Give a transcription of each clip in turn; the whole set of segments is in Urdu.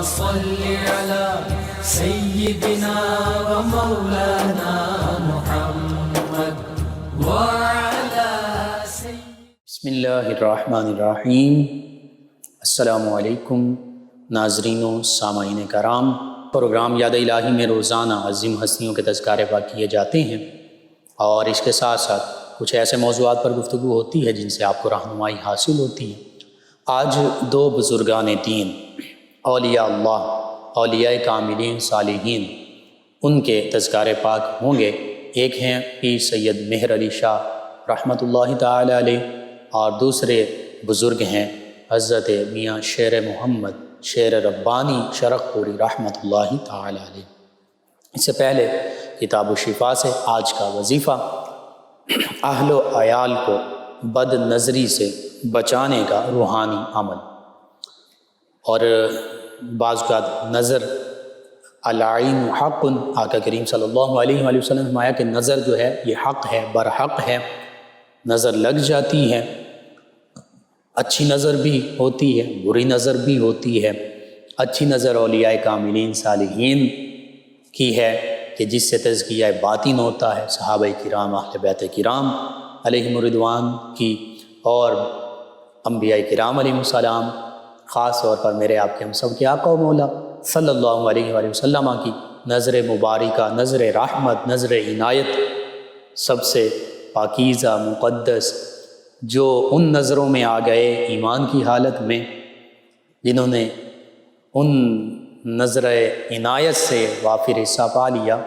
صل على سيدنا ومولانا محمد وعلى بسم اللہ الرحمن الرحیم۔ السلام علیکم ناظرین و سامعین کرام۔ پروگرام یاد الہی میں روزانہ عظیم ہستیوں کے تذکارے پاک کیے جاتے ہیں اور اس کے ساتھ ساتھ کچھ ایسے موضوعات پر گفتگو ہوتی ہے جن سے آپ کو رہنمائی حاصل ہوتی ہے۔ آج دو بزرگان دین، اولیاء اللہ، اولیاء کاملین صالحین، ان کے تذکارے پاک ہوں گے۔ ایک ہیں پیر سید مہر علی شاہ رحمۃ اللہ تعالی علیہ، اور دوسرے بزرگ ہیں حضرت میاں شیر محمد شیر ربانی شرق پوری رحمۃ اللہ تعالی علیہ۔ اس سے پہلے کتاب الشفا سے آج کا وظیفہ، اہل و عیال کو بد نظری سے بچانے کا روحانی عمل۔ اور بعض کا نظر العین حق، آقا کریم صلی اللہ علیہ وآلہ وسلم نے فرمایا کہ نظر جو ہے یہ حق ہے، برحق ہے، نظر لگ جاتی ہے۔ اچھی نظر بھی ہوتی ہے، بری نظر بھی ہوتی ہے۔ اچھی نظر اولیاء کاملین صالحین کی ہے کہ جس سے تزکیہ باطن ہوتا ہے، صحابہ کرام، اہل بیت کرام علیہم الرضوان کی، اور انبیاء کرام علیہم السلام، خاص طور پر میرے آپ کے ہم سب کے آقا و مولا صلی اللہ علیہ وآلہ وسلم کی نظر مبارکہ، نظر رحمت، نظر عنایت، سب سے پاکیزہ، مقدس، جو ان نظروں میں آ گئے ایمان کی حالت میں، جنہوں نے ان نظر عنایت سے وافر حصہ پا لیا،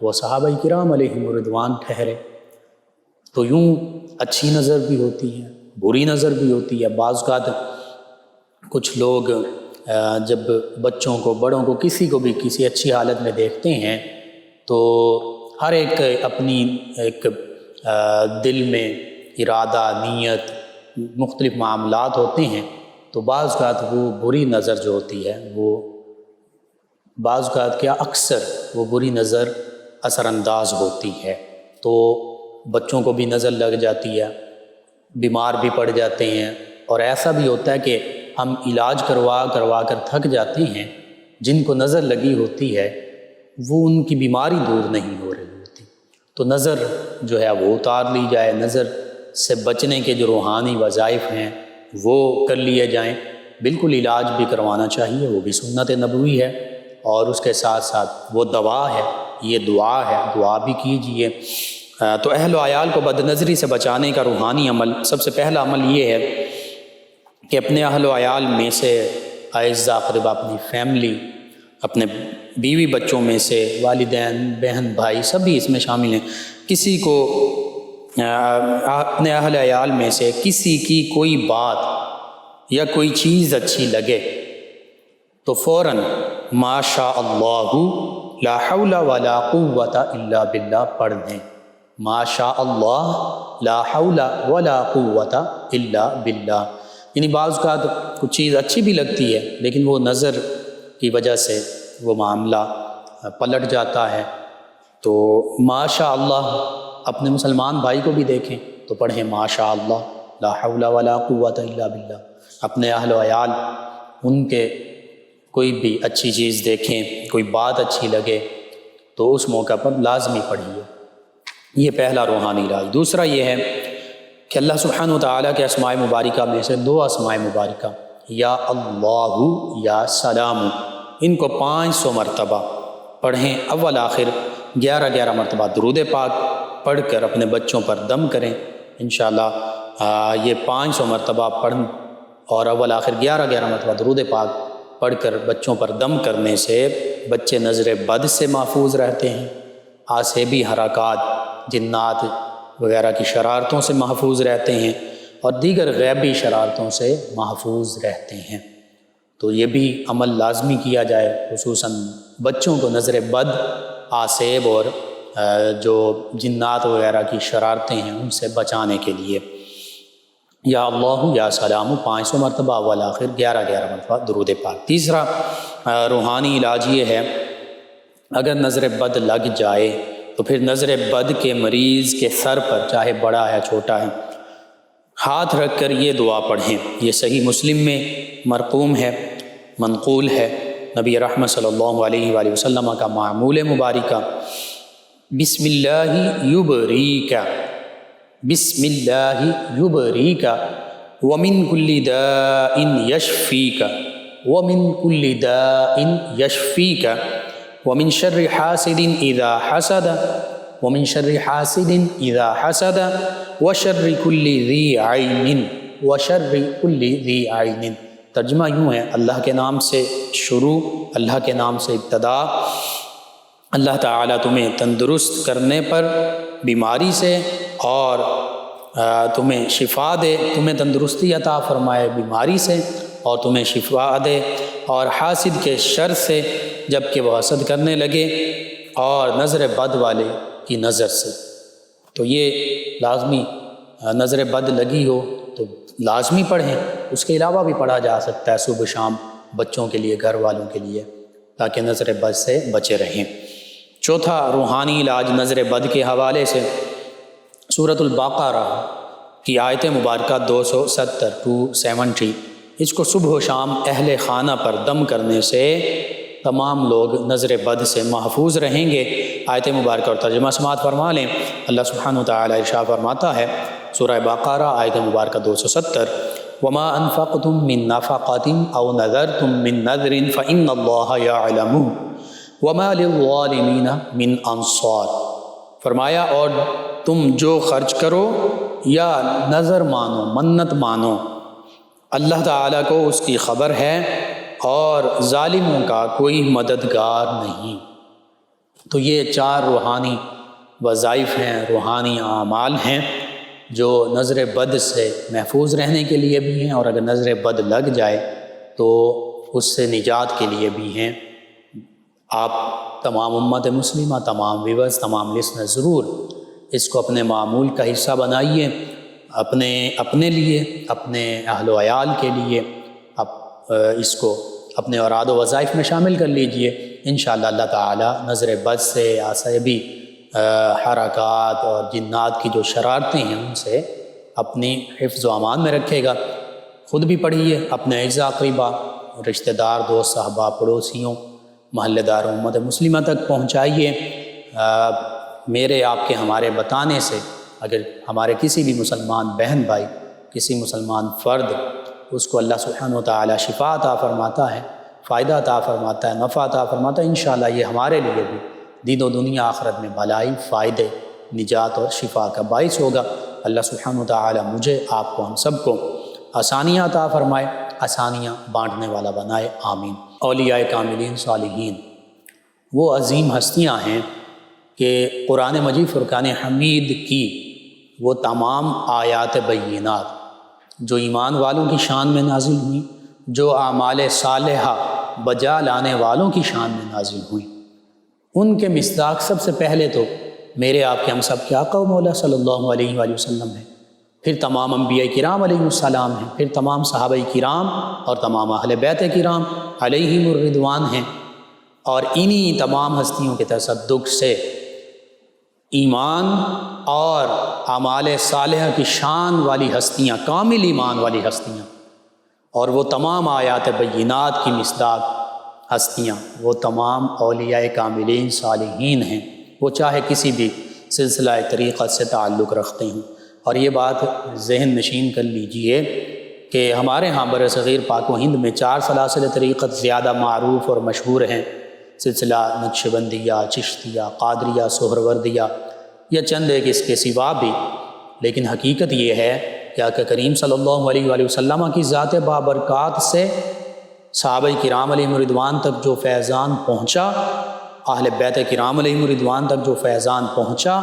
وہ صحابہ کرام علیہم الرضوان ٹھہرے۔ تو یوں اچھی نظر بھی ہوتی ہے، بری نظر بھی ہوتی ہے۔ بعض اوقات کچھ لوگ جب بچوں کو، بڑوں کو، کسی کو بھی کسی اچھی حالت میں دیکھتے ہیں تو ہر ایک اپنی ایک دل میں ارادہ، نیت، مختلف معاملات ہوتے ہیں، تو بعض اوقات وہ بری نظر جو ہوتی ہے، وہ بعض اوقات کیا اکثر وہ بری نظر اثر انداز ہوتی ہے، تو بچوں کو بھی نظر لگ جاتی ہے، بیمار بھی پڑ جاتے ہیں، اور ایسا بھی ہوتا ہے کہ ہم علاج کروا کر تھک جاتے ہیں۔ جن کو نظر لگی ہوتی ہے وہ ان کی بیماری دور نہیں ہو رہی ہوتی، تو نظر جو ہے وہ اتار لی جائے۔ نظر سے بچنے کے جو روحانی وظائف ہیں وہ کر لیے جائیں۔ بالکل علاج بھی کروانا چاہیے، وہ بھی سنت نبوی ہے، اور اس کے ساتھ ساتھ وہ دوا ہے، یہ دعا ہے، دعا بھی کیجیے۔ تو اہل و عیال کو بد نظری سے بچانے کا روحانی عمل، سب سے پہلا عمل یہ ہے کہ اپنے اہل و عیال میں سے اعزاء اقرباء، اپنی فیملی، اپنے بیوی بچوں میں سے، والدین، بہن، بھائی، سبھی اس میں شامل ہیں، کسی کو اپنے اہل عیال میں سے کسی کی کوئی بات یا کوئی چیز اچھی لگے تو فوراً ما شاء اللہ لا حول ولا قوت الا باللہ پڑھ دیں۔ ما شاء اللہ لا حول ولا قوت الا باللہ، یعنی بعض اوقات کچھ چیز اچھی بھی لگتی ہے لیکن وہ نظر کی وجہ سے وہ معاملہ پلٹ جاتا ہے، تو ما شاء اللہ اپنے مسلمان بھائی کو بھی دیکھیں تو پڑھیں ما شاء اللہ لا حول ولا قوت الا باللہ۔ اپنے اہل و عیال، ان کے کوئی بھی اچھی چیز دیکھیں، کوئی بات اچھی لگے تو اس موقع پر لازمی پڑھیے۔ یہ پہلا روحانی علاج۔ دوسرا یہ ہے کہ اللہ سبحانہ وتعالیٰ کے اسماء مبارکہ میں سے دو اسماء مبارکہ یا اللہ یا سلام، ان کو 500 مرتبہ پڑھیں۔ اول آخر 11 مرتبہ درود پاک پڑھ کر اپنے بچوں پر دم کریں انشاءاللہ۔ یہ 500 مرتبہ پڑھیں اور اول آخر 11 مرتبہ درود پاک پڑھ کر بچوں پر دم کرنے سے بچے نظر بد سے محفوظ رہتے ہیں، آسیبی حرکات، جنات وغیرہ کی شرارتوں سے محفوظ رہتے ہیں، اور دیگر غیبی شرارتوں سے محفوظ رہتے ہیں۔ تو یہ بھی عمل لازمی کیا جائے، خصوصاً بچوں کو نظر بد، آسیب اور جو جنات وغیرہ کی شرارتیں ہیں ان سے بچانے کے لیے۔ یا اللہ یا سلام 500 مرتبہ، اول آخر 11 مرتبہ درود پاک۔ تیسرا روحانی علاج یہ ہے، اگر نظر بد لگ جائے تو پھر نظر بد کے مریض کے سر پر، چاہے بڑا ہے چھوٹا ہے، ہاتھ رکھ کر یہ دعا پڑھیں۔ یہ صحیح مسلم میں مرقوم ہے، منقول ہے نبی رحمت صلی اللہ علیہ وآلہ وسلم کا معمول مبارکہ بسم اللہ یبریکا، بسم اللہ یبریکا ومن کل داء یشفیک، ومن کل داء یشفیک ومن شر حاسد اذا حسد، ومن شر حاسد اذا حسد وشر کل ذی عین، وشر کل ذی عین۔ ترجمہ یوں ہے، اللہ کے نام سے شروع، اللہ کے نام سے ابتدا۔ اللہ تعالیٰ تمہیں تندرست کرنے پر بیماری سے اور تمہیں شفا دے، تمہیں تندرستی عطا فرمائے بیماری سے اور تمہیں شفا دے، اور حاسد کے شر سے جب کہ وہ حسد کرنے لگے، اور نظر بد والے کی نظر سے۔ تو یہ لازمی، نظر بد لگی ہو تو لازمی پڑھیں، اس کے علاوہ بھی پڑھا جا سکتا ہے صبح شام بچوں کے لیے، گھر والوں کے لیے، تاکہ نظر بد سے بچے رہیں۔ چوتھا روحانی علاج نظر بد کے حوالے سے سورۃ البقرہ کی آیت مبارکہ 270 270، اس کو صبح و شام اہل خانہ پر دم کرنے سے تمام لوگ نظر بد سے محفوظ رہیں گے۔ آیت مبارکہ اور ترجمہ سماعت فرما لیں۔ اللہ سبحانہ وتعالی ارشاد فرماتا ہے سورہ بقرہ آیت مبارکہ 270، وما انفقتم من نفقۃ او نذرتم من نذر فإن اللہ یعلمہ وما للظالمین من انصار۔ فرمایا اور تم جو خرچ کرو یا نظر مانو، منت مانو، اللہ تعالیٰ کو اس کی خبر ہے اور ظالموں کا کوئی مددگار نہیں۔ تو یہ 4 روحانی وظائف ہیں، روحانی اعمال ہیں جو نظر بد سے محفوظ رہنے کے لیے بھی ہیں، اور اگر نظر بد لگ جائے تو اس سے نجات کے لیے بھی ہیں۔ آپ تمام امت مسلمہ، تمام ویورز، تمام لسنر ضرور اس کو اپنے معمول کا حصہ بنائیے، اپنے لیے، اپنے اہل و عیال کے لیے، اس کو اپنے اوراد و وظائف میں شامل کر لیجئے۔ انشاءاللہ اللہ تعالی نظر بد سے، عصبی حرکات اور جنات کی جو شرارتیں ہیں ان سے اپنی حفظ و امان میں رکھے گا۔ خود بھی پڑھیے، اپنے اعزا اقربا، رشتہ دار، دوست، صحبہ، پڑوسیوں، محلے دار امت مسلمہ تک پہنچائیے۔ میرے، آپ کے، ہمارے بتانے سے اگر ہمارے کسی بھی مسلمان بہن بھائی، کسی مسلمان فرد، اس کو اللہ سبحانہ و تعالی شفا عطا فرماتا ہے، فائدہ عطا فرماتا ہے، نفع عطا فرماتا ہے، انشاءاللہ یہ ہمارے لیے بھی دین و دنیا آخرت میں بھلائی، فائدے، نجات اور شفا کا باعث ہوگا۔ اللہ سبحانہ و تعالی مجھے، آپ کو، ہم سب کو آسانیاں عطا فرمائے، آسانیاں بانٹنے والا بنائے، آمین۔ اولیاء کاملین صالحین وہ عظیم ہستیاں ہیں کہ قرآن مجید فرقان حمید کی وہ تمام آیات بینات جو ایمان والوں کی شان میں نازل ہوئیں، جو اعمال صالحہ بجا لانے والوں کی شان میں نازل ہوئیں، ان کے مصداق سب سے پہلے تو میرے، آپ کے، ہم سب کے آقا و مولا صلی اللہ علیہ وآلہ وسلم ہیں، پھر تمام انبیاء کرام علیہ السلام ہیں، پھر تمام صحابہ کرام اور تمام اہل بیت کرام علیہم الرضوان ہیں، اور انہی تمام ہستیوں کے تصدق سے ایمان اور اعمال صالحہ کی شان والی ہستیاں، کامل ایمان والی ہستیاں، اور وہ تمام آیات بینات کی مصداق ہستیاں، وہ تمام اولیاء کاملین صالحین ہیں، وہ چاہے کسی بھی سلسلہ طریقت سے تعلق رکھتے ہیں۔ اور یہ بات ذہن نشین کر لیجئے کہ ہمارے ہاں بر صغیر پاک و ہند میں 4 سلاسل طریقت زیادہ معروف اور مشہور ہیں، سلسلہ نقشبندیہ، چشتیہ، قادریہ، سہروردیہ، یا چند ایک اس کے سوا بھی۔ لیکن حقیقت یہ ہے کہ آقا کریم صلی اللہ علیہ وآلہ وسلم کی ذات بابرکات سے صحابہ کرام علیہم الرضوان تک جو فیضان پہنچا، اہل بیت کرام علیہم الرضوان تک جو فیضان پہنچا،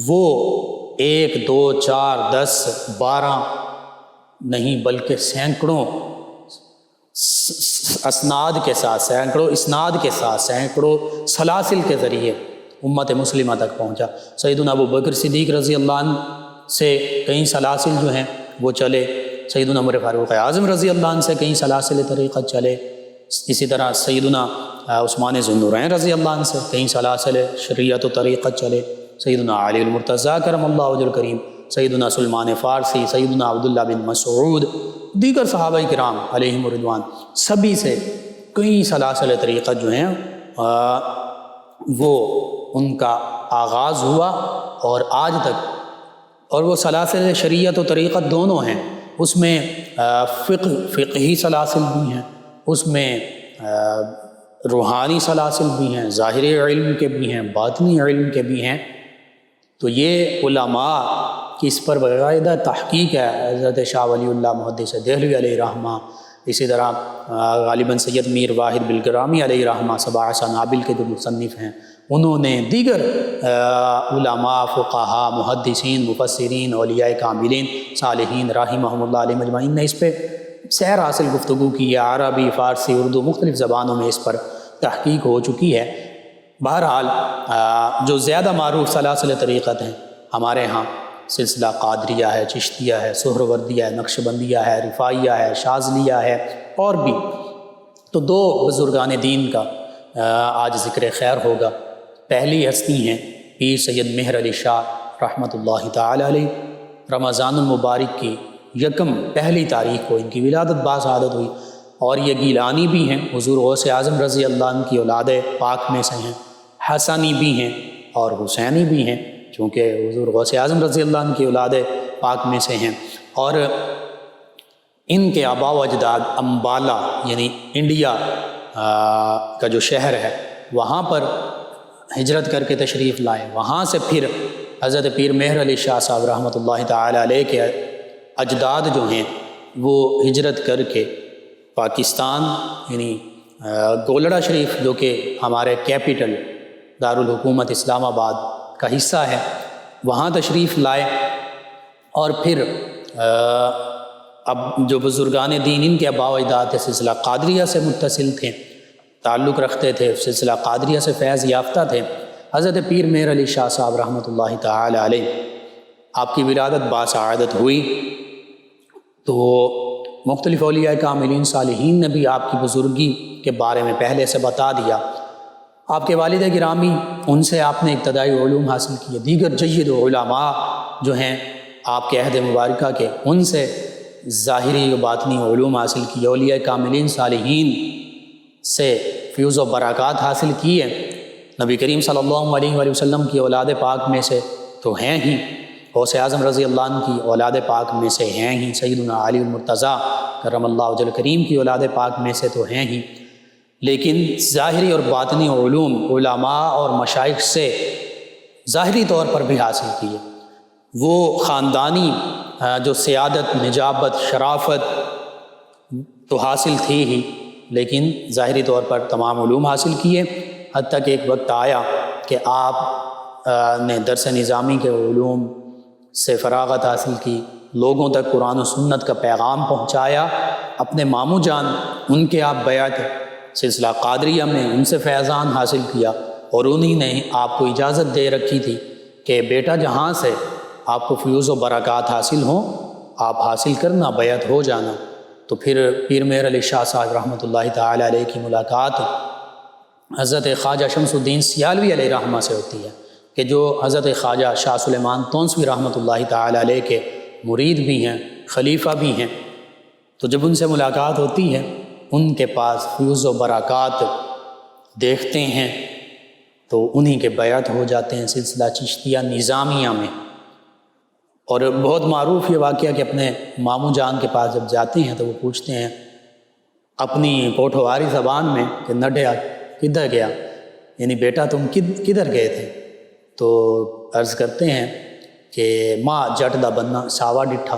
وہ 1 2 4 10 12 نہیں بلکہ سینکڑوں اسناد کے ساتھ، سینکڑوں اسناد کے ساتھ، سینکڑوں سلاسل کے ذریعے امت مسلمہ تک پہنچا۔ سیدنا ابو بکر صدیق رضی اللہ عنہ سے کئی سلاسل جو ہیں وہ چلے، سیدنا عمر فاروق اعظم رضی اللہ عنہ سے کئی سلاسل طریقت چلے، اسی طرح سیدنا عثمان ذو النورین رضی اللہ عنہ سے کئی سلاسل شریعت و طریقت چلے، سیدنا علی المرتضیٰ کرم اللہ وجہ الکریم، سیدنا سلمان فارسی، سیدنا عبداللہ بن مسعود، دیگر صحابہ کرام علیہم الرضوان، سبھی سے کئی سلاسل طریقت جو ہیں وہ ان کا آغاز ہوا اور آج تک، اور وہ سلاسل شریعت و طریقت دونوں ہیں، اس میں فقہی سلاسل بھی ہیں، اس میں روحانی سلاسل بھی ہیں، ظاہری علم کے بھی ہیں، باطنی علم کے بھی ہیں۔ تو یہ علماء کی اس پر باقاعدہ تحقیق ہے۔ حضرت شاہ ولی اللہ محدث دہلوی علیہ رحمہ، اسی طرح غالباً سید میر واحد بالکرامی علیہ رحمہ، سبع سنابل کے جو مصنف ہیں، انہوں نے دیگر علماء، فقہاء، محدثین، مفسرین، اولیاء کاملین، صالحین رحمہم اللہ علیہ مجمعین نے اس پہ سیر حاصل گفتگو کی ہے۔ عربی، فارسی، اردو، مختلف زبانوں میں اس پر تحقیق ہو چکی ہے۔ بہرحال جو زیادہ معروف سلاسل طریقت ہیں ہمارے ہاں، سلسلہ قادریہ ہے، چشتیہ ہے، سہروردیہ ہے، نقشبندیہ ہے، رفاعیہ ہے، شاذلیہ ہے، اور بھی۔ تو دو بزرگان دین کا آج ذکر خیر ہوگا۔ پہلی ہستی ہیں پیر سید مہر علی شاہ رحمۃ اللہ تعالی علیہ۔ رمضان المبارک کی پہلی تاریخ کو ان کی ولادت باسعادت ہوئی، اور یہ گیلانی بھی ہیں، حضور غوث اعظم رضی اللہ عنہ کی اولاد پاک میں سے ہیں، حسنی بھی ہیں اور حسینی بھی ہیں، چونکہ حضور غوث اعظم رضی اللہ عنہ کی اولاد پاک میں سے ہیں۔ اور ان کے آباء و اجداد امبالہ یعنی انڈیا کا جو شہر ہے، وہاں پر ہجرت کر کے تشریف لائے۔ وہاں سے پھر حضرت پیر مہر علی شاہ صاحب رحمۃ اللہ تعالی علیہ کے اجداد جو ہیں وہ ہجرت کر کے پاکستان یعنی گولڑا شریف، جو کہ ہمارے کیپٹل دارالحکومت اسلام آباد کا حصہ ہے، وہاں تشریف لائے۔ اور پھر اب جو بزرگان دین ان کے آباء و اجداد تھے، سلسلہ قادریہ سے متصل تھے، تعلق رکھتے تھے، سلسلہ قادریہ سے فیض یافتہ تھے۔ حضرت پیر مہر علی شاہ صاحب رحمۃ اللہ تعالی علیہ، آپ کی ولادت باسعادت ہوئی تو مختلف اولیاء کاملین صالحین نے بھی آپ کی بزرگی کے بارے میں پہلے سے بتا دیا۔ آپ کے والد گرامی، ان سے آپ نے ابتدائی علوم حاصل کیے۔ دیگر جید علماء جو ہیں آپ کے عہد مبارکہ کے، ان سے ظاہری و باطنی علوم حاصل کیے۔ اولیاء کاملین صالحین سے فیوز و برکات حاصل کیے۔ نبی کریم صلی اللہ علیہ وآلہ وسلم کی اولاد پاک میں سے تو ہیں ہی، غوث اعظم رضی اللہ عنہ کی اولاد پاک میں سے ہیں ہی، سیدنا علی المرتضیٰ کرم اللہ وجہ کریم کی اولاد پاک میں سے تو ہیں ہی، لیکن ظاہری اور باطنی علوم علماء اور مشائخ سے ظاہری طور پر بھی حاصل کیے۔ وہ خاندانی جو سیادت، نجابت، شرافت تو حاصل تھی ہی، لیکن ظاہری طور پر تمام علوم حاصل کیے، حتیٰ کہ ایک وقت آیا کہ آپ نے درس نظامی کے علوم سے فراغت حاصل کی، لوگوں تک قرآن و سنت کا پیغام پہنچایا۔ اپنے ماموں جان، ان کے آپ بیعت سلسلہ قادریہ میں ان سے فیضان حاصل کیا، اور انہی نے آپ کو اجازت دے رکھی تھی کہ بیٹا جہاں سے آپ کو فیوز و برکات حاصل ہوں، آپ حاصل کرنا، بیعت ہو جانا۔ تو پھر پیر مہر علی شاہ صاحب رحمۃ اللہ تعالی علیہ کی ملاقات حضرت خواجہ شمس الدین سیالوی علیہ رحمہ سے ہوتی ہے، کہ جو حضرت خواجہ شاہ سلیمان تونسوی رحمۃ اللہ تعالی علیہ کے مرید بھی ہیں، خلیفہ بھی ہیں۔ تو جب ان سے ملاقات ہوتی ہے، ان کے پاس فیوز و برکات دیکھتے ہیں تو انہی کے بیعت ہو جاتے ہیں سلسلہ چشتیہ نظامیہ میں۔ اور بہت معروف یہ واقعہ کہ اپنے ماموں جان کے پاس جب جاتے ہیں تو وہ پوچھتے ہیں اپنی پوٹھواری زبان میں کہ نڈیا کدھر گیا، یعنی بیٹا تم کدھر گئے تھے؟ تو عرض کرتے ہیں کہ ماں جٹ دا بننا ساوا ڈٹھا،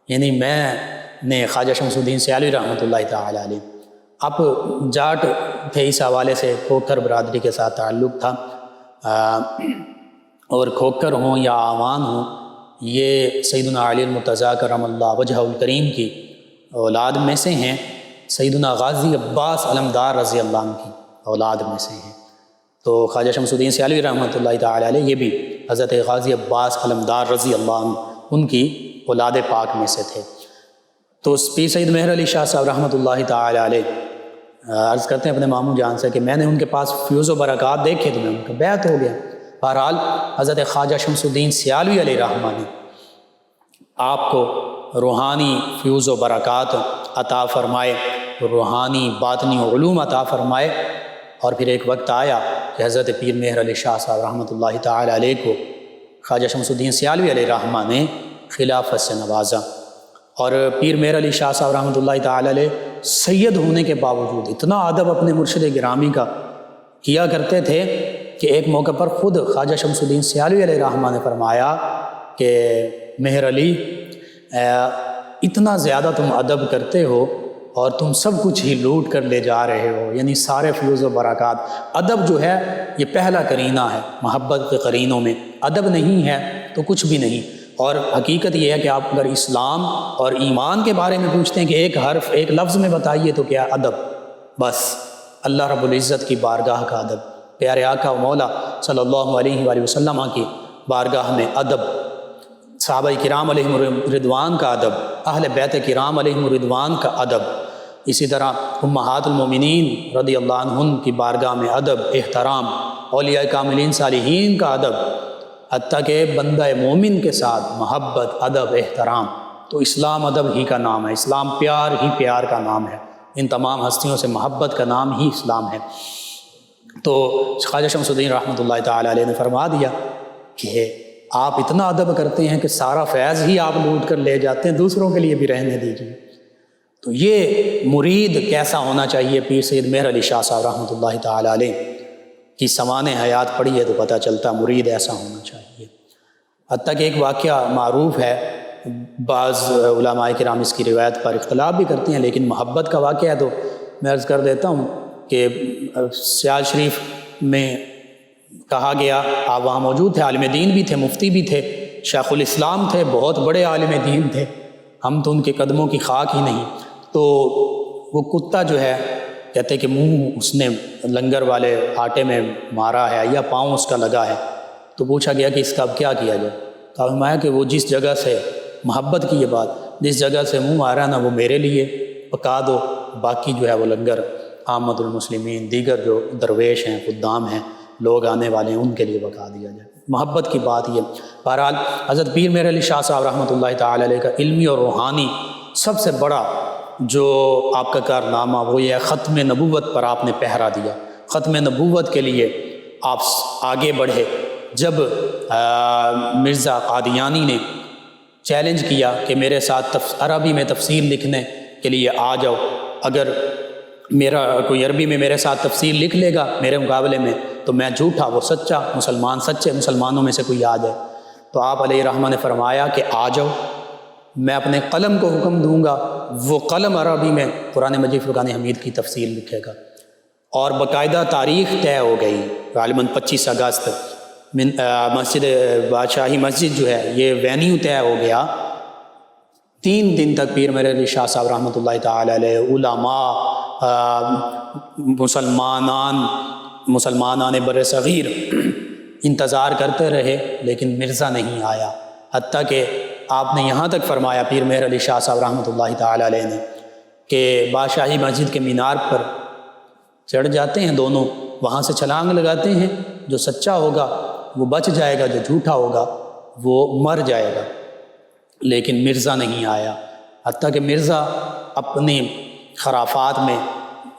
یعنی میں نے خواجہ شمس الدین سیالوی رحمۃ اللہ تعالی علیہ، اب جاٹ تھے، اس حوالے سے کھوکھر برادری کے ساتھ تعلق تھا، اور کھوکھر ہوں یا آوان ہوں، یہ سیدنا علی المرتضیٰ کرم اللہ وجہ الکریم کی اولاد میں سے ہیں، سیدنا غازی عباس علمدار رضی اللہ عنہ کی اولاد میں سے ہیں۔ تو خواجہ شمس الدین سیالوی رحمۃ اللہ تعالی علیہ یہ بھی حضرت غازی عباس علمدار رضی اللہ عنہ ان کی اولاد پاک میں سے تھے۔ تو پیر سید مہر علی شاہ صاحب رحمۃ اللہ تعالی علیہ عرض کرتے ہیں اپنے ماموں جان سے کہ میں نے ان کے پاس فیوز و برکات دیکھے تو میں ان کا بیعت ہو گیا۔ بہرحال حضرت خواجہ شمس الدین سیالوی علیہ رحمہ نے آپ کو روحانی فیوز و برکات عطا فرمائے، روحانی باطنی علوم عطا فرمائے۔ اور پھر ایک وقت آیا کہ حضرت پیر مہر علی شاہ صاحب رحمۃ اللہ تعالی علیہ کو خواجہ شمس الدین سیالوی علیہ الرحمہ نے خلافت سے نوازا۔ اور پیر مہر علی شاہ صاحب رحمۃ اللہ تعالی علیہ سید ہونے کے باوجود اتنا ادب اپنے مرشد گرامی کا کیا کرتے تھے کہ ایک موقع پر خود خواجہ شمس الدین سیالوی علیہ الرحمہ نے فرمایا کہ مہر علی اتنا زیادہ تم ادب کرتے ہو اور تم سب کچھ ہی لوٹ کر لے جا رہے ہو، یعنی سارے فیوز و برکات۔ ادب جو ہے یہ پہلا قرینہ ہے محبت کے قرینوں میں، ادب نہیں ہے تو کچھ بھی نہیں۔ اور حقیقت یہ ہے کہ آپ اگر اسلام اور ایمان کے بارے میں پوچھتے ہیں کہ ایک حرف ایک لفظ میں بتائیے تو کیا؟ ادب، بس اللہ رب العزت کی بارگاہ کا ادب، پیارے آقا و مولا صلی اللہ علیہ وآلہ وسلم کی بارگاہ میں ادب، صحابہ کرام علیہم رضوان کا ادب، اہل بیت کرام علیہم رضوان کا ادب، اسی طرح امہات المومنین رضی اللہ عنہن کی بارگاہ میں ادب، احترام، اولیاء کاملین صالحین کا ادب، حتیٰ کہ بندہ مومن کے ساتھ محبت، ادب، احترام۔ تو اسلام ادب ہی کا نام ہے، اسلام پیار ہی پیار کا نام ہے، ان تمام ہستیوں سے محبت کا نام ہی اسلام ہے۔ تو خواجہ شمس الدین رحمۃ اللہ تعالی علیہ نے فرما دیا کہ آپ اتنا ادب کرتے ہیں کہ سارا فیض ہی آپ لوٹ کر لے جاتے ہیں، دوسروں کے لیے بھی رہنے دیجیے۔ تو یہ مرید کیسا ہونا چاہیے؟ پیر سید مہر علی شاہ صاحب رحمۃ اللہ تعالی علیہ کی سمان حیات پڑھی ہے تو پتہ چلتا مرید ایسا ہونا چاہیے۔ حتیٰ کہ ایک واقعہ معروف ہے، بعض علماء کرام اس کی روایت پر اختلاف بھی کرتے ہیں، لیکن محبت کا واقعہ ہے تو میں عرض کر دیتا ہوں کہ سیال شریف میں کہا گیا، آپ وہاں موجود تھے، عالم دین بھی تھے، مفتی بھی تھے، شیخ الاسلام تھے، بہت بڑے عالم دین تھے، ہم تو ان کے قدموں کی خاک ہی نہیں۔ تو وہ کتا جو ہے کہتے کہ منہ اس نے لنگر والے آٹے میں مارا ہے یا پاؤں اس کا لگا ہے، تو پوچھا گیا کہ اس کا اب کیا کیا جائے؟ تو فرمایا کہ وہ جس جگہ سے محبت کی یہ بات، جس جگہ سے منہ آ رہا نا وہ میرے لیے پکا دو، باقی جو ہے وہ لنگر عامت المسلمین، دیگر جو درویش ہیں، خدام ہیں، لوگ آنے والے ہیں، ان کے لیے پکا دیا جائے۔ محبت کی بات یہ۔ بہرحال حضرت پیر مہر علی شاہ صاحب رحمۃ اللہ تعالی علیہ کا علمی اور روحانی سب سے بڑا جو آپ کا کارنامہ وہ یہ ہے، ختم نبوت پر آپ نے پہرا دیا۔ ختم نبوت کے لیے آپ آگے بڑھے۔ جب مرزا قادیانی نے چیلنج کیا کہ میرے ساتھ عربی میں تفسیر لکھنے کے لیے آ جاؤ، اگر میرا کوئی عربی میں میرے ساتھ تفسیر لکھ لے گا میرے مقابلے میں تو میں جھوٹا، وہ سچا، مسلمان سچے مسلمانوں میں سے کوئی آ جائے۔ تو آپ علیہ الرحمہ نے فرمایا کہ آ جاؤ، میں اپنے قلم کو حکم دوں گا، وہ قلم عربی میں قرآن مجید فرقان حمید کی تفسیر لکھے گا۔ اور باقاعدہ تاریخ طے ہو گئی، غالباً 25 اگست مسجد بادشاہی مسجد جو ہے یہ وینیو طے ہو گیا۔ 3 دن تک پیر مہر علی شاہ صاحب رحمۃ اللہ تعالی علیہ، علماء، مسلمانان بر صغیر انتظار کرتے رہے، لیکن مرزا نہیں آیا۔ حتیٰ کہ آپ نے یہاں تک فرمایا پیر مہر علی شاہ صاحب رحمۃ اللہ تعالی علیہ نے کہ بادشاہی مسجد کے مینار پر چڑھ جاتے ہیں دونوں، وہاں سے چھلانگ لگاتے ہیں، جو سچا ہوگا وہ بچ جائے گا، جو جھوٹا ہوگا وہ مر جائے گا، لیکن مرزا نہیں آیا۔ حتیٰ کہ مرزا اپنی خرافات میں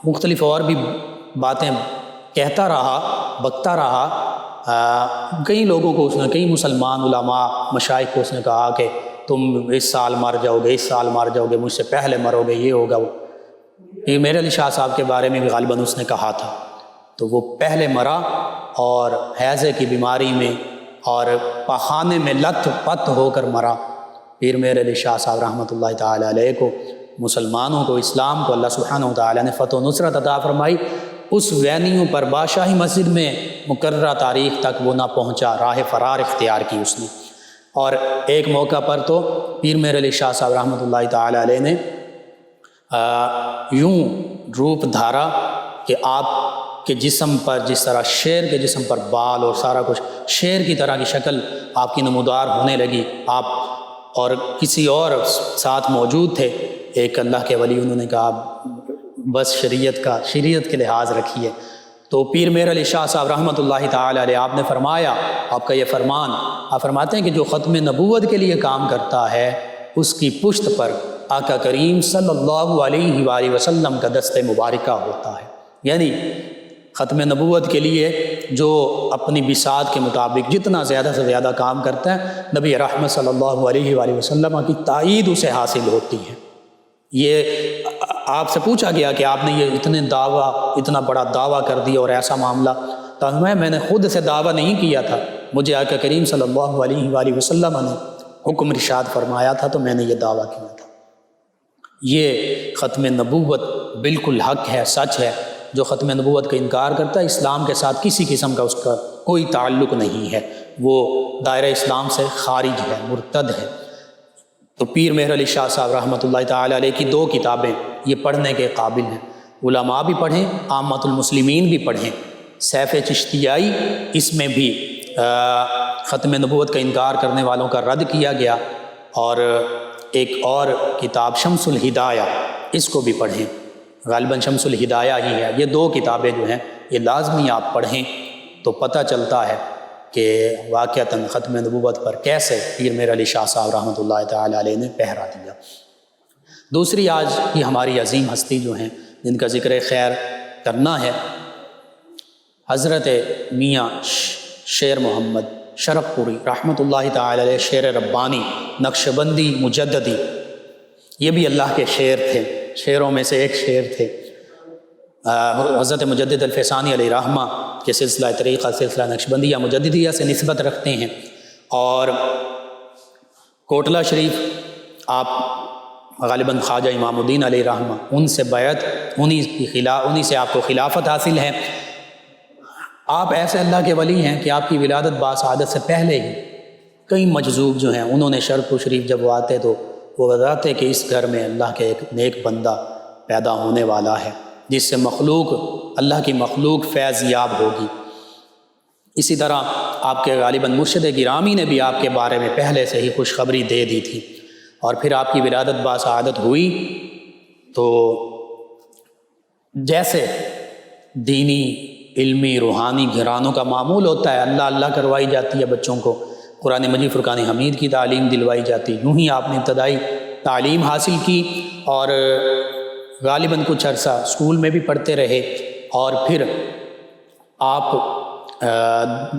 مختلف اور بھی باتیں کہتا رہا، بکتا رہا۔ کئی لوگوں کو اس نے، کئی مسلمان علماء مشائخ کو اس نے کہا کہ تم اس سال مر جاؤ گے، اس سال مر جاؤ گے، مجھ سے پہلے مرو گے، یہ ہوگا وہ۔ پیر مہر علی شاہ صاحب کے بارے میں بھی غالباً اس نے کہا تھا، تو وہ پہلے مرا اور ہیضے کی بیماری میں اور پاخانے میں لت پت ہو کر مرا۔ پیر مہر علی شاہ صاحب رحمۃ اللہ تعالی علیہ کو، مسلمانوں کو، اسلام کو اللہ سبحانہ و تعالی نے فتح و نصرت عطا فرمائی۔ اس وینیو پر بادشاہی مسجد میں مقررہ تاریخ تک وہ نہ پہنچا، راہ فرار اختیار کی اس نے۔ اور ایک موقع پر تو پیر مہر علی شاہ صاحب رحمۃ اللہ تعالی علیہ نے یوں روپ دھارا کہ آپ کے جسم پر جس طرح شیر کے جسم پر بال اور سارا کچھ شیر کی طرح کی شکل آپ کی نمودار ہونے لگی۔ آپ اور کسی اور ساتھ موجود تھے، ایک اللہ کے ولی، انہوں نے کہا بس شریعت کے لحاظ رکھیے۔ تو پیر مہر علی شاہ صاحب رحمۃ اللہ تعالی علیہ آپ نے فرمایا، آپ کا یہ فرمان، آپ فرماتے ہیں کہ جو ختم نبوت کے لیے کام کرتا ہے اس کی پشت پر آقا کریم صلی اللہ علیہ وآلہ وسلم کا دست مبارکہ ہوتا ہے۔ یعنی ختم نبوت کے لیے جو اپنی بساط کے مطابق جتنا زیادہ سے زیادہ کام کرتا ہے، نبی رحمت صلی اللہ علیہ وآلہ وسلم کی تائید اسے حاصل ہوتی ہے۔ یہ آپ سے پوچھا گیا کہ آپ نے یہ اتنا بڑا دعویٰ کر دیا اور ایسا معاملہ، تو میں نے خود سے دعویٰ نہیں کیا تھا، مجھے آقا کریم صلی اللہ علیہ وآلہ وسلم نے حکم ارشاد فرمایا تھا تو میں نے یہ دعویٰ کیا تھا۔ یہ ختم نبوت بالکل حق ہے، سچ ہے۔ جو ختم نبوت کا انکار کرتا ہے، اسلام کے ساتھ کسی قسم کا اس کا کوئی تعلق نہیں ہے، وہ دائرہ اسلام سے خارج ہے، مرتد ہے۔ تو پیر مہر علی شاہ صاحب رحمۃ اللہ تعالیٰ علیہ کی 2 کتابیں یہ پڑھنے کے قابل ہیں، علماء بھی پڑھیں، عامۃ المسلمین بھی پڑھیں۔ سیف چشتیائی، اس میں بھی ختم نبوت کا انکار کرنے والوں کا رد کیا گیا، اور ایک اور کتاب شمس الہدایہ، اس کو بھی پڑھیں، غالباً شمس الہدایہ ہی ہے۔ یہ 2 کتابیں جو ہیں یہ لازمی آپ پڑھیں تو پتہ چلتا ہے کہ واقعتاً ختم نبوت پر کیسے پیر مہر علی شاہ صاحب رحمۃ اللہ تعالیٰ علیہ نے پہرا دیا۔ دوسری آج کی ہماری عظیم ہستی جو ہیں جن کا ذکر خیر کرنا ہے، حضرت میاں شیر محمد شرف پوری رحمۃ اللہ تعالیٰ علیہ، شیر ربانی، نقشبندی مجددی، یہ بھی اللہ کے شعر تھے، شعروں میں سے ایک شعر تھے۔ حضرت مجدد الفسانی علیہ رحمہ کے سلسلہ طریقہ، سلسلہ نقشبندیہ مجددیہ سے نسبت رکھتے ہیں، اور کوٹلہ شریف آپ غالباً خواجہ امام الدین علیہ رحمہ، ان سے بیعت، انہی سے آپ کو خلافت حاصل ہے۔ آپ ایسے اللہ کے ولی ہیں کہ آپ کی ولادت باسعادت سے پہلے ہی کئی مجذوب جو ہیں انہوں نے شرف شریف جب وہ آتے تو وہ بتاتے کہ اس گھر میں اللہ کے ایک نیک بندہ پیدا ہونے والا ہے جس سے اللہ کی مخلوق فیض یاب ہوگی۔ اسی طرح آپ کے غالباً مرشد گرامی نے بھی آپ کے بارے میں پہلے سے ہی خوشخبری دے دی تھی، اور پھر آپ کی ولادت باسعادت ہوئی تو جیسے دینی، علمی، روحانی گھرانوں کا معمول ہوتا ہے، اللہ اللہ کروائی جاتی ہے بچوں کو، قرآن مجید فرقان حمید کی تعلیم دلوائی جاتی، یوں ہی آپ نے ابتدائی تعلیم حاصل کی، اور غالباً کچھ عرصہ اسکول میں بھی پڑھتے رہے، اور پھر آپ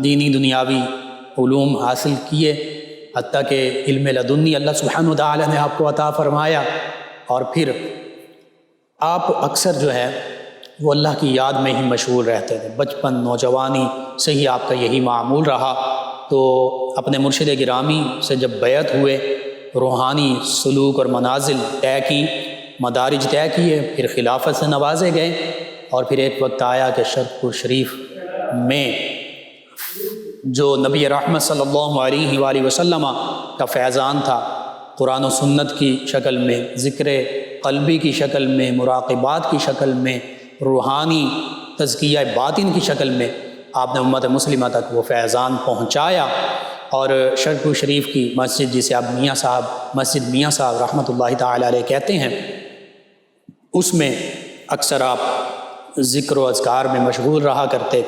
دینی دنیاوی علوم حاصل کیے، حتیٰ کہ علم لدنی اللہ سبحانہ وتعالی نے آپ کو عطا فرمایا، اور پھر آپ اکثر جو ہے وہ اللہ کی یاد میں ہی مشغول رہتے تھے، بچپن نوجوانی سے ہی آپ کا یہی معمول رہا۔ تو اپنے مرشد گرامی سے جب بیعت ہوئے، روحانی سلوک اور منازل طے کی، مدارج طے کیے، پھر خلافت سے نوازے گئے، اور پھر ایک وقت آیا کہ شرف پور شریف میں جو نبی رحمت صلی اللہ علیہ وآلہ وسلم کا فیضان تھا، قرآن و سنت کی شکل میں، ذکر قلبی کی شکل میں، مراقبات کی شکل میں، روحانی تزکیہ باطن کی شکل میں آپ نے امت مسلمہ تک وہ فیضان پہنچایا، اور شرف شریف کی مسجد جسے آپ مسجد میاں صاحب رحمۃ اللہ تعالیٰ علیہ کہتے ہیں، اس میں اکثر آپ ذکر و اذکار میں مشغول رہا کرتے۔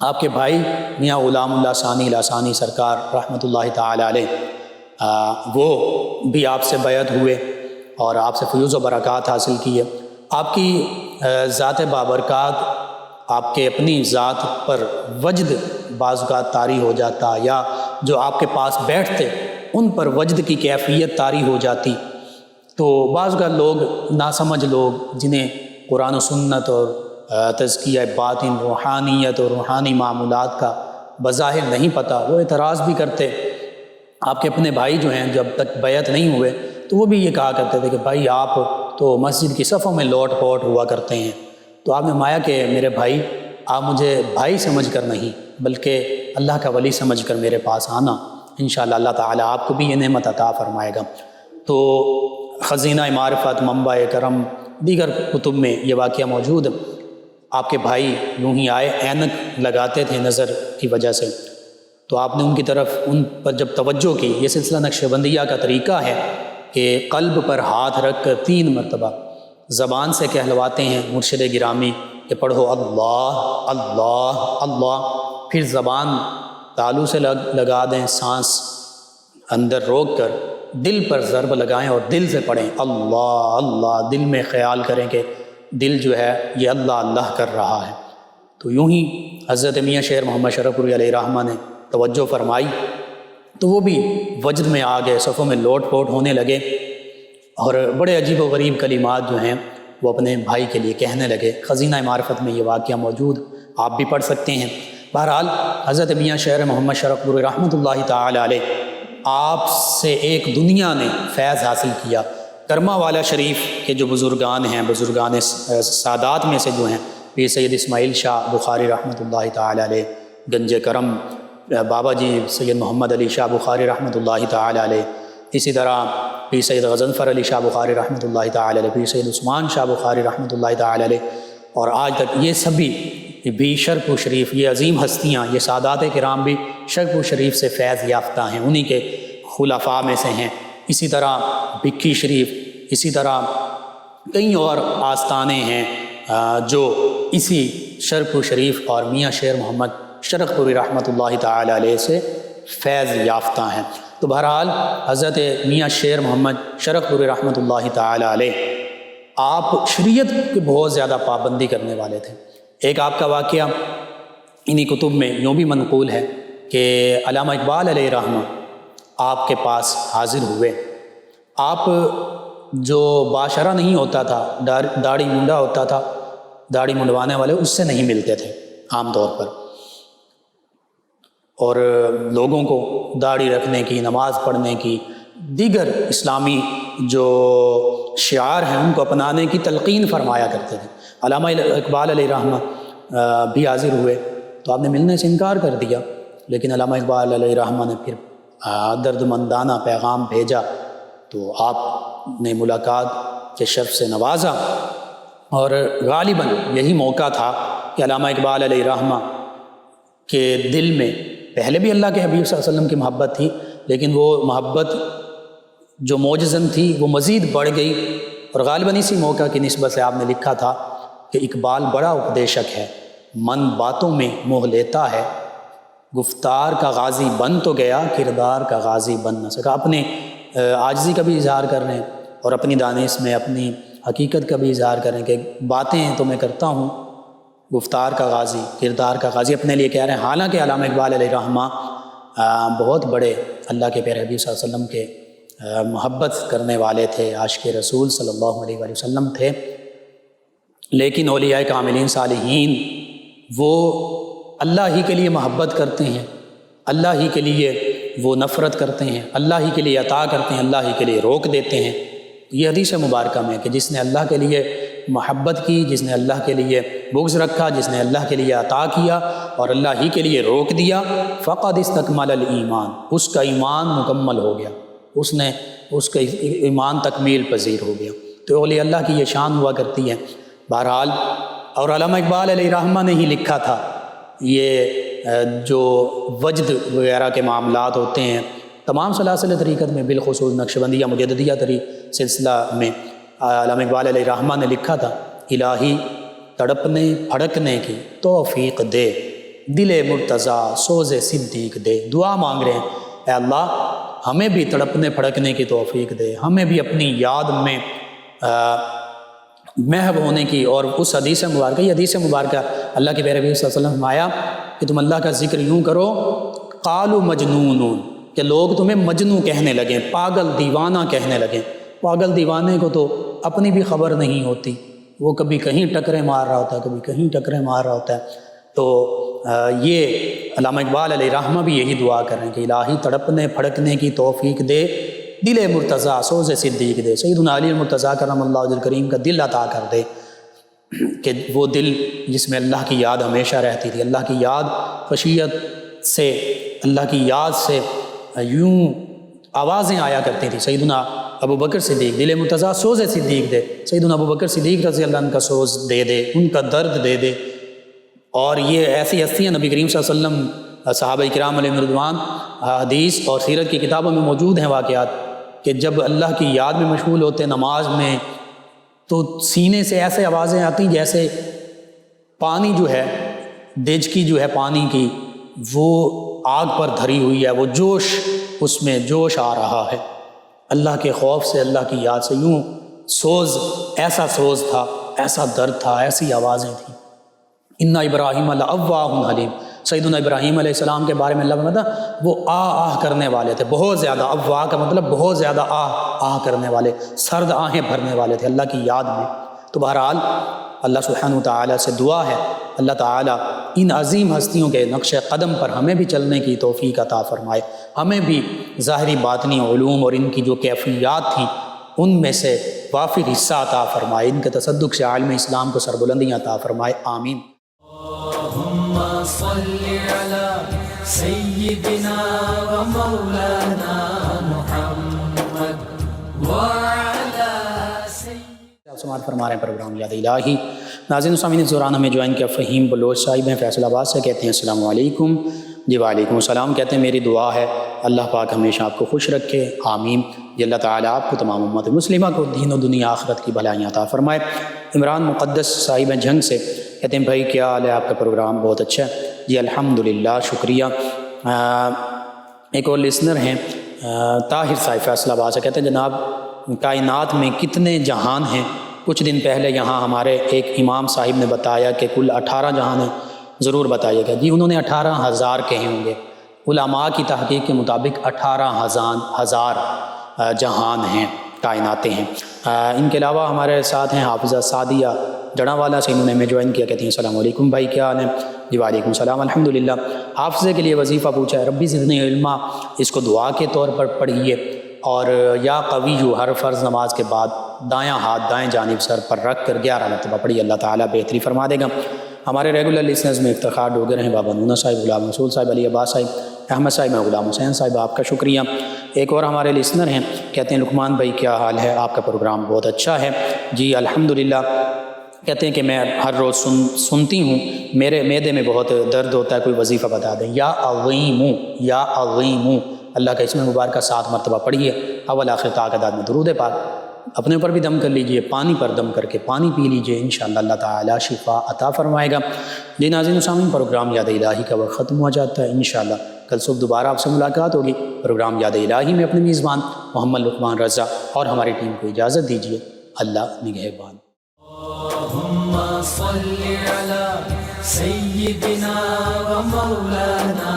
آپ کے بھائی میاں غلام اللہ ثانی لاسانی سرکار رحمۃ اللہ تعالیٰ علیہ وہ بھی آپ سے بیعت ہوئے اور آپ سے فیوز و برکات حاصل کیے۔ آپ کی ذات بابرکات، آپ کے اپنی ذات پر وجد بعض اوقات طاری ہو جاتا، یا جو آپ کے پاس بیٹھتے ان پر وجد کی کیفیت طاری ہو جاتی، تو بعض اوقات لوگ ناسمجھ لوگ جنہیں قرآن و سنت اور تزکیہ باطن، روحانیت اور روحانی معمولات کا بظاہر نہیں پتہ، وہ اعتراض بھی کرتے۔ آپ کے اپنے بھائی جو ہیں جب تک بیعت نہیں ہوئے تو وہ بھی یہ کہا کرتے تھے کہ بھائی آپ تو مسجد کی صفوں میں لوٹ پوٹ ہوا کرتے ہیں۔ تو آپ نے فرمایا کہ میرے بھائی، آپ مجھے بھائی سمجھ کر نہیں بلکہ اللہ کا ولی سمجھ کر میرے پاس آنا، انشاءاللہ اللہ تعالیٰ آپ کو بھی یہ نعمت عطا فرمائے گا۔ تو خزینہ معرفت، منبع کرم، دیگر کتب میں یہ واقعہ موجود۔ آپ کے بھائی یوں ہی آئے، اینک لگاتے تھے نظر کی وجہ سے، تو آپ نے ان کی طرف ان پر جب توجہ کی، یہ سلسلہ نقشبندیہ کا طریقہ ہے کہ قلب پر ہاتھ رکھ کر 3 مرتبہ زبان سے کہلواتے ہیں مرشد گرامی کہ پڑھو اللہ اللہ اللہ، پھر زبان تالو سے لگا دیں، سانس اندر روک کر دل پر ضرب لگائیں اور دل سے پڑھیں اللہ اللہ، دل میں خیال کریں کہ دل جو ہے یہ اللہ اللہ کر رہا ہے۔ تو یوں ہی حضرت میاں شیر محمد شرف پوری علیہ رحمہ نے توجہ فرمائی تو وہ بھی وجد میں آ گئے، صفوں میں لوٹ پوٹ ہونے لگے اور بڑے عجیب و غریب کلمات جو ہیں وہ اپنے بھائی کے لیے کہنے لگے۔ خزینہ معرفت میں یہ واقعہ موجود، آپ بھی پڑھ سکتے ہیں۔ بہرحال حضرت میاں شیر محمد شرف پوری رحمۃ اللہ تعالی علیہ آپ سے ایک دنیا نے فیض حاصل کیا۔ کرمہ والا شریف کے جو بزرگان ہیں، بزرگان سادات میں سے جو ہیں، پیر سید اسماعیل شاہ بخاری رحمۃ اللہ تعالی علیہ، گنج کرم بابا جی سید محمد علی شاہ بخاری رحمۃ اللہ تعالی علیہ، اسی طرح پیر سید غضنفر علی شاہ بخاری رحمۃ اللہ تعالی علیہ، پیر سید عثمان شاہ بخاری رحمۃ اللہ تعالی علیہ، اور آج تک یہ سبھی بھی شرف و شریف، یہ عظیم ہستیاں، یہ سادات کرام بھی شرف و شریف سے فیض یافتہ ہیں، انہی کے خلفاء میں سے ہیں۔ اسی طرح بکی شریف، اسی طرح کئی اور آستانے ہیں جو اسی شرف و شریف اور میاں شیر محمد شرف پوری رحمۃ اللہ تعالی علیہ سے فیض یافتہ ہیں۔ تو بہرحال حضرت میاں شیر محمد شرف پوری رحمۃ اللہ تعالی علیہ آپ شریعت کی بہت زیادہ پابندی کرنے والے تھے۔ ایک آپ کا واقعہ انہی کتب میں یوں بھی منقول ہے کہ علامہ اقبال علیہ رحمہ آپ کے پاس حاضر ہوئے۔ آپ جو باشرہ نہیں ہوتا تھا، داڑھی منڈا ہوتا تھا، داڑھی منڈوانے والے اس سے نہیں ملتے تھے عام طور پر، اور لوگوں کو داڑھی رکھنے کی، نماز پڑھنے کی، دیگر اسلامی جو شعار ہیں ان کو اپنانے کی تلقین فرمایا کرتے تھے۔ علامہ اقبال علیہ رحمہ بھی حاضر ہوئے تو آپ نے ملنے سے انکار کر دیا، لیکن علامہ اقبال علیہ رحمہ نے پھر درد مندانہ پیغام بھیجا تو آپ نے ملاقات کے شرف سے نوازا، اور غالباً یہی موقع تھا کہ علامہ اقبال علیہ رحمہ کے دل میں پہلے بھی اللہ کے حبیب صلی اللہ علیہ وسلم کی محبت تھی، لیکن وہ محبت جو معجزاً تھی وہ مزید بڑھ گئی، اور غالباً اسی موقع کی نسبت سے آپ نے لکھا تھا کہ اقبال بڑا اپدیشک ہے، من باتوں میں موہ لیتا ہے، گفتار کا غازی بن تو گیا، کردار کا غازی بن نہ سکا۔ اپنے عاجزی کا بھی اظہار کر رہے ہیں اور اپنی دانش میں اپنی حقیقت کا بھی اظہار کر رہے ہیں کہ باتیں تو میں کرتا ہوں، گفتار کا غازی، کردار کا غازی اپنے لیے کہہ رہے ہیں۔ حالانکہ علامہ اقبال علیہ رحمہ بہت بڑے اللہ کے پیارے حبیب صلی اللہ علیہ وسلم کے محبت کرنے والے تھے، عاشق رسول صلی اللہ علیہ وآلہ وسلم تھے، لیکن اولیاء کاملین صالحین وہ اللہ ہی کے لیے محبت کرتے ہیں، اللہ ہی کے لیے وہ نفرت کرتے ہیں، اللہ ہی کے لیے عطا کرتے ہیں، اللہ ہی کے لیے روک دیتے ہیں۔ یہ حدیث مبارکہ میں کہ جس نے اللہ کے لیے محبت کی، جس نے اللہ کے لیے بغض رکھا، جس نے اللہ کے لیے عطا کیا اور اللہ ہی کے لیے روک دیا، فقد استکمل الایمان، اس کا ایمان مکمل ہو گیا، اس کا ایمان تکمیل پذیر ہو گیا۔ تو اولیاء اللہ کی یہ شان ہوا کرتی ہے۔ بہرحال اور علامہ اقبال علیہ رحمہ نے ہی لکھا تھا یہ جو وجد وغیرہ کے معاملات ہوتے ہیں تمام سلاسل طریقت میں، بالخصوص نقشبندیہ مجددیہ سلسلہ میں علامہ اقبال علیہ رحمہ نے لکھا تھا، الہی تڑپنے پھڑکنے کی توفیق دے، دل مرتضیٰ سوز صدیق دے۔ دعا مانگ رہے ہیں، اے اللہ ہمیں بھی تڑپنے پھڑکنے کی توفیق دے، ہمیں بھی اپنی یاد میں محو ہونے کی۔ اور اس حدیث مبارکہ، یہ حدیث مبارکہ اللہ کے پیارے نبی صلی اللہ علیہ وسلم فرمایا کہ تم اللہ کا ذکر یوں کرو، قالوا مجنون، کہ لوگ تمہیں مجنون کہنے لگیں، پاگل دیوانہ کہنے لگیں۔ پاگل دیوانے کو تو اپنی بھی خبر نہیں ہوتی، وہ کبھی کہیں ٹکرے مار رہا ہوتا ہے، کبھی کہیں ٹکرے مار رہا ہوتا ہے۔ تو یہ علامہ اقبال علیہ رحمہ بھی یہی دعا کر رہے ہیں کہ الہی تڑپنے پھڑکنے کی توفیق دے، دل مرتضیٰ سوز صدیق دے، سیدنا علی المرتضیٰ کرم اللہ وجہ الکریم کا دل عطا کر دے، کہ وہ دل جس میں اللہ کی یاد ہمیشہ رہتی تھی، اللہ کی یاد خشیت سے، اللہ کی یاد سے یوں آوازیں آیا کرتی تھی۔ سیدنا ابو بکر صدیق، دل مرتضیٰ سوز صدیق دے، سیدنا ابو بکر صدیق رضی اللہ عنہ کا سوز دے دے، ان کا درد دے دے۔ اور یہ ایسی ہستیاں نبی کریم صلی اللہ علیہ وسلم، صحابہ کرام علیہ رضوان، حدیث اور سیرت کی کتابوں میں موجود ہیں واقعات کہ جب اللہ کی یاد میں مشغول ہوتے نماز میں تو سینے سے ایسے آوازیں آتی جیسے پانی جو ہے، دیجکی جو ہے پانی کی، وہ آگ پر دھری ہوئی ہے، وہ جوش، اس میں جوش آ رہا ہے۔ اللہ کے خوف سے، اللہ کی یاد سے یوں سوز، ایسا سوز تھا، ایسا درد تھا، ایسی آوازیں تھیں۔ اِنَّ ابراہیم لَأَوَّاهٌ حلیم، سیدنا ابراہیم علیہ السلام کے بارے میں اللہ فرماتا وہ آہ کرنے والے تھے، بہت زیادہ، اواہ کا مطلب بہت زیادہ آہ کرنے والے، سرد آہیں بھرنے والے تھے اللہ کی یاد میں۔ تو بہرحال اللہ سبحانہ وتعالی سے دعا ہے اللہ تعالیٰ ان عظیم ہستیوں کے نقش قدم پر ہمیں بھی چلنے کی توفیق عطا فرمائے، ہمیں بھی ظاہری باطنی علوم اور ان کی جو کیفیات تھیں ان میں سے وافر حصہ عطا فرمائے، ان کے تصدق سے عالم اسلام کو سربلندیاں عطا فرمائے، آمین۔ اللهم صل على سيدنا ومولانا محمد وعلى سيدنا۔ آپ سماعت فرما رہے ہیں پروگرام یاد الہی۔ ناظرین و سامعین، اس دوران ہمیں جوائن کیا فہیم بلوچ صاحب ہیں فیصل آباد سے، کہتے ہیں السلام علیکم۔ جی وعلیکم السلام، کہتے ہیں میری دعا ہے اللہ پاک ہمیشہ آپ کو خوش رکھے، آمین۔ جی اللہ تعالیٰ آپ کو تمام امت مسلمہ کو دین و دنیا آخرت کی بھلائیاں عطا فرمائے۔ عمران مقدس صاحب ہیں جھنگ سے، کہتے ہیں بھائی کیا حال ہے، آپ کا پروگرام بہت اچھا ہے۔ جی الحمدللہ، شکریہ۔ ایک اور لسنر ہیں طاہر صاحب فیصل آباد سے، کہتے ہیں جناب کائنات میں کتنے جہان ہیں؟ کچھ دن پہلے یہاں ہمارے ایک امام صاحب نے بتایا کہ کل 18 جہان ہیں، ضرور بتائیے گا۔ جی انہوں نے 18,000 کہے ہوں گے، علماء کی تحقیق کے مطابق 18,000 جہان ہیں، کائناتیں ہیں۔ ان کے علاوہ ہمارے ساتھ ہیں حافظہ سعدیہ جڑاں والا سے، انہوں نے ہمیں جوائن کیا، کہتے ہیں السلام علیکم بھائی کیا حال ہے؟ جی وعلیکم السلام، الحمدللہ۔ حافظے کے لیے وظیفہ پوچھا ہے، ربی زدنی علما، اس کو دعا کے طور پر پڑھیے، اور یا قویو ہر فرض نماز کے بعد دایاں ہاتھ دائیں جانب سر پر رکھ کر 11 مرتبہ پڑھیے، اللہ تعالیٰ بہتری فرما دے گا۔ ہمارے ریگولر لسنرز میں افتخار ڈوگر ہیں، بابا نونا صاحب، غلام رسول صاحب، علی عباس صاحب، احمد صاحب، غلام حسین صاحب، آپ کا شکریہ۔ ایک اور ہمارے لسنر ہیں، کہتے ہیں لقمان بھائی کیا حال ہے، آپ کا پروگرام بہت اچھا ہے۔ جی الحمدللہ، کہتے ہیں کہ میں ہر روز سنتی ہوں، میرے معدے میں بہت درد ہوتا ہے، کوئی وظیفہ بتا دیں۔ یا عظیمو، یا عظیمو، اللہ کا اسم مبارکہ 7 مرتبہ پڑھیے، اول آخر تا تعداد میں درود پاک، اپنے اوپر بھی دم کر لیجئے، پانی پر دم کر کے پانی پی لیجئے، انشاءاللہ اللہ تعالیٰ شفا عطا فرمائے گا۔ جی ناظرین و سامعین، پروگرام یاد الہی کا وقت ختم ہو جاتا ہے، انشاءاللہ کل صبح دوبارہ آپ سے ملاقات ہوگی۔ پروگرام یاد الہی میں اپنے میزبان محمد لقمان رضا اور ہماری ٹیم کو اجازت دیجیے، اللہ نگہبان۔ اللهم صل على سيدنا ومولانا